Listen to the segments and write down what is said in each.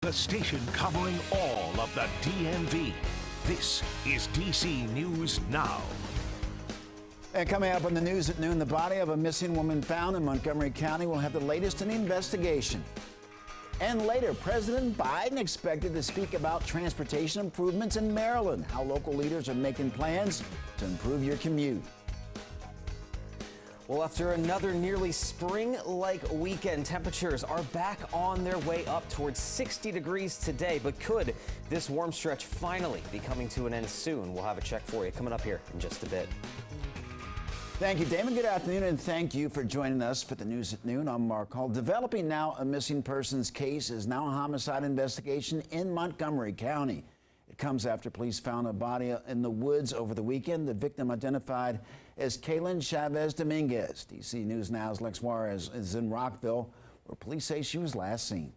The station covering all of the DMV. This is DC News Now. And coming up on the news at noon, the body of a missing woman found in Montgomery County will have the latest in the investigation. And later, President Biden expected to speak about transportation improvements in Maryland, how local leaders are making plans to improve your commute. Well, after another nearly spring-like weekend, temperatures are back on their way up towards 60 degrees today. But could this warm stretch finally be coming to an end soon? We'll have a check for you coming up here in just a bit. Thank you, Damon. Good afternoon, and thank you for joining us for the news at noon. I'm Mark Hall. Developing now a missing persons case is now a homicide investigation in Montgomery County. It comes after police found a body in the woods over the weekend. The victim identified as Kaylin Chavez Dominguez. DC News Now's Lex Juarez is in Rockville, where police say she was last seen.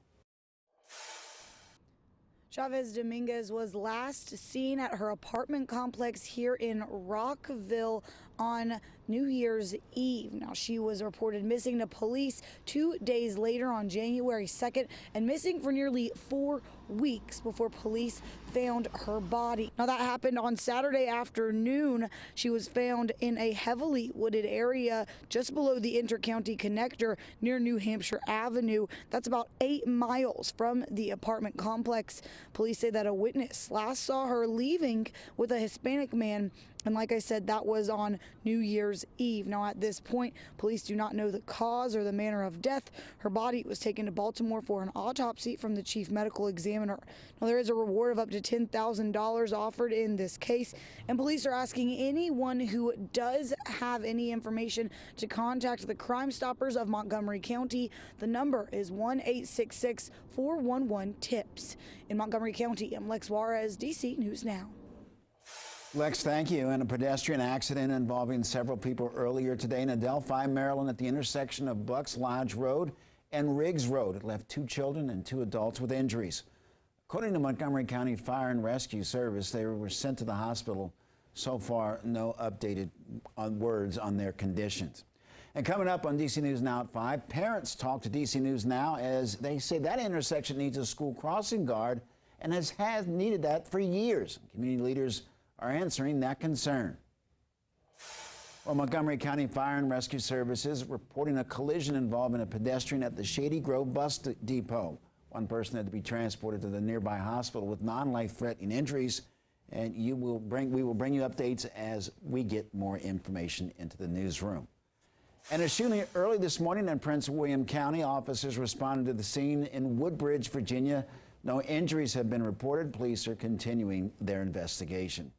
Chavez Dominguez was last seen at her apartment complex here in Rockville on New Year's Eve. Now, she was reported missing to police 2 days later on January 2nd and missing for nearly 4 weeks before police found her body. Now, that happened on Saturday afternoon. She was found in a heavily wooded area just below the Intercounty Connector near New Hampshire Avenue. That's about 8 miles from the apartment complex. Police say that a witness last saw her leaving with a Hispanic man. And like I said, that was on New Year's Eve. Now, at this point, police do not know the cause or the manner of death. Her body was taken to Baltimore for an autopsy from the chief medical examiner. Now, there is a reward of up to $10,000 offered in this case, and police are asking anyone who does have any information to contact the Crime Stoppers of Montgomery County. The number is 1-866-411-TIPS. In Montgomery County, I'm Lex Juarez, DC News Now. Lex, thank you. And a pedestrian accident involving several people earlier today in Adelphi, Maryland, at the intersection of Bucks Lodge Road and Riggs Road. It left 2 children and 2 adults with injuries. According to Montgomery County Fire and Rescue Service, they were sent to the hospital. So far, no updated words on their conditions. And coming up on DC News Now at 5, parents talk to DC News Now as they say that intersection needs a school crossing guard and has needed that for years. Community leaders are answering that concern. Well, Montgomery County Fire and Rescue Services reporting a collision involving a pedestrian at the Shady Grove bus depot. One person had to be transported to the nearby hospital with non-life-threatening injuries, and we will bring you updates as we get more information into the newsroom. And a shooting early this morning in Prince William County. Officers responded to the scene in Woodbridge, Virginia. No injuries have been reported. Police are continuing their investigation.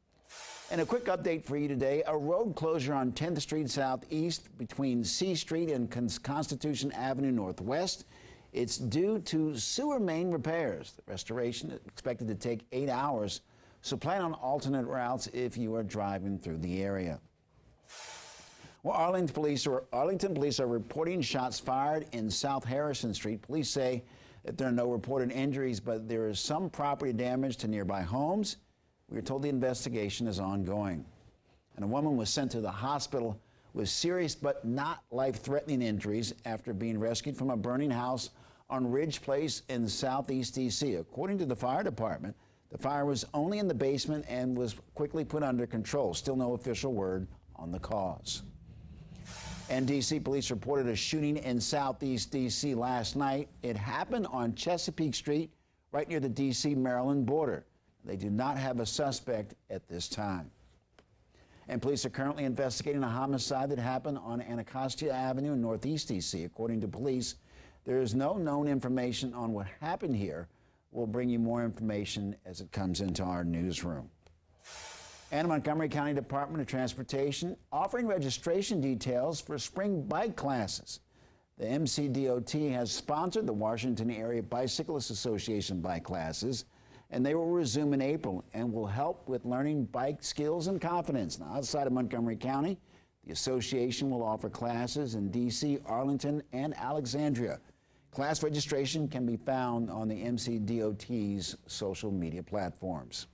And a quick update for you today. A road closure on 10th Street Southeast between C Street and Constitution Avenue Northwest. It's due to sewer main repairs. The restoration is expected to take 8 hours, so plan on alternate routes if you are driving through the area. Well, Arlington police are reporting shots fired in South Harrison Street. Police say that there are no reported injuries, but there is some property damage to nearby homes. We are told the investigation is ongoing. And a woman was sent to the hospital with serious but not life-threatening injuries after being rescued from a burning house on Ridge Place in Southeast DC. According to the fire department, the fire was only in the basement and was quickly put under control. Still no official word on the cause. And DC police reported a shooting in Southeast DC last night. It happened on Chesapeake Street, right near the DC-Maryland border. They do not have a suspect at this time. And police are currently investigating a homicide that happened on Anacostia Avenue in Northeast DC. According to police, there is no known information on what happened here. We'll bring you more information as it comes into our newsroom. And Montgomery County Department of Transportation offering registration details for spring bike classes. The MCDOT has sponsored the Washington Area Bicyclists Association bike classes, and they will resume in April and will help with learning bike skills and confidence. Now, outside of Montgomery County, the association will offer classes in DC, Arlington, and Alexandria. Class registration can be found on the MCDOT's social media platforms.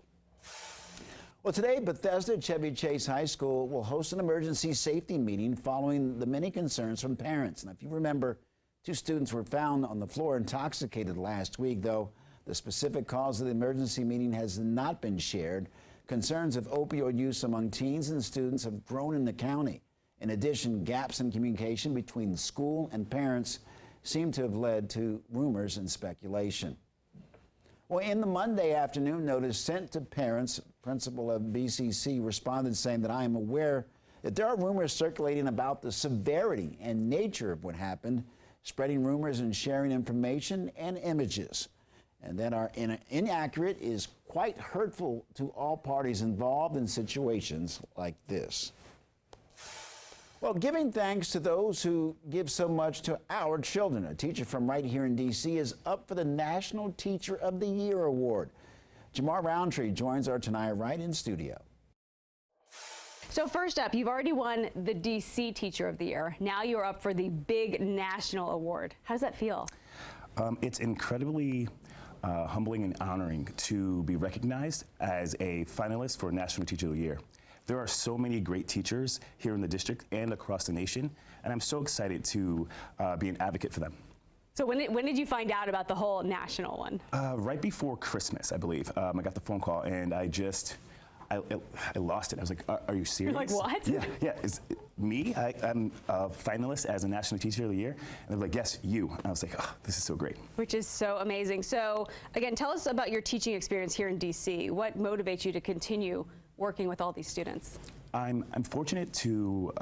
Well, today, Bethesda Chevy Chase High School will host an emergency safety meeting following the many concerns from parents. Now, if you remember, 2 students were found on the floor intoxicated last week, though The specific cause of the emergency meeting has not been shared. Concerns of opioid use among teens and students have grown in the county. In addition, gaps in communication between the school and parents seem to have led to rumors and speculation. Well, in the Monday afternoon notice sent to parents, principal of BCC responded saying that I am aware that there are rumors circulating about the severity and nature of what happened, spreading rumors and sharing information and images, and that are inaccurate is quite hurtful to all parties involved in situations like this. Well, giving thanks to those who give so much to our children. A teacher from right here in D.C. is up for the National Teacher of the Year Award. Jamar Roundtree joins our Taniya Wright in studio. So first up, you've already won the D.C. Teacher of the Year. Now you're up for the big national award. How does that feel? It's incredibly humbling and honoring to be recognized as a finalist for National Teacher of the Year. There are so many great teachers here in the district and across the nation, and I'm so excited to be an advocate for them. So when did you find out about the whole national one? Right before Christmas, I believe. I got the phone call, and I lost it. I was like, are you serious? You're like, what? Yeah. Is it me? I'm a finalist as a National Teacher of the Year. And they're like, yes, you. And I was like, oh, this is so great. Which is so amazing. So again, tell us about your teaching experience here in D.C. What motivates you to continue working with all these students? I'm fortunate to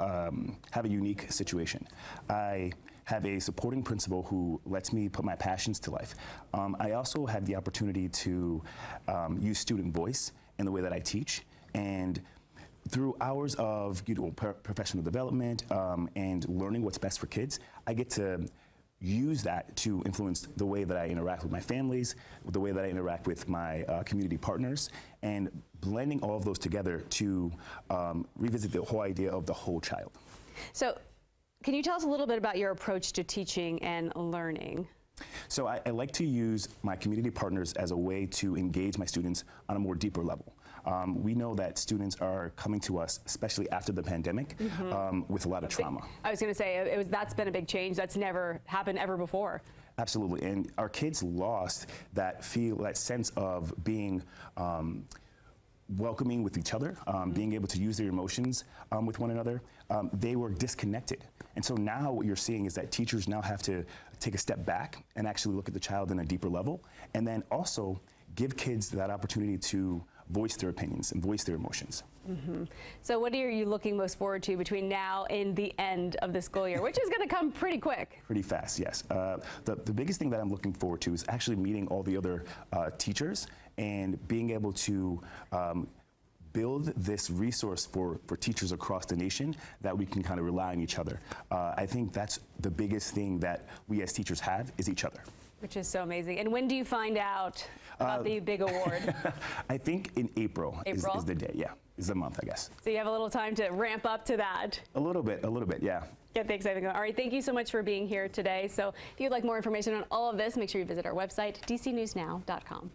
have a unique situation. I have a supporting principal who lets me put my passions to life. I also have the opportunity to use student voice in the way that I teach, and through hours of professional development and learning what's best for kids, I get to use that to influence the way that I interact with my families, the way that I interact with my community partners, and blending all of those together to revisit the whole idea of the whole child. So can you tell us a little bit about your approach to teaching and learning? So I like to use my community partners as a way to engage my students on a more deeper level. We know that students are coming to us, especially after the pandemic, with a lot of trauma. I was going to say, that's been a big change. That's never happened ever before. Absolutely, and our kids lost that sense of being welcoming with each other, being able to use their emotions with one another. They were disconnected. And so now what you're seeing is that teachers now have to take a step back and actually look at the child in a deeper level, and then also give kids that opportunity to voice their opinions and voice their emotions. So what are you looking most forward to between now and the end of the school year, which is going to come pretty quick? Pretty fast, yes. The biggest thing that I'm looking forward to is actually meeting all the other teachers and being able to build this resource for teachers across the nation that we can kind of rely on each other. I think that's the biggest thing that we as teachers have, is each other. Which is so amazing. And when do you find out about the big award? I think in April? Is the day, yeah. Is the month, I guess. So you have a little time to ramp up to that. A little bit, yeah. Get the excitement going. All right, thank you so much for being here today. So if you'd like more information on all of this, make sure you visit our website, dcnewsnow.com.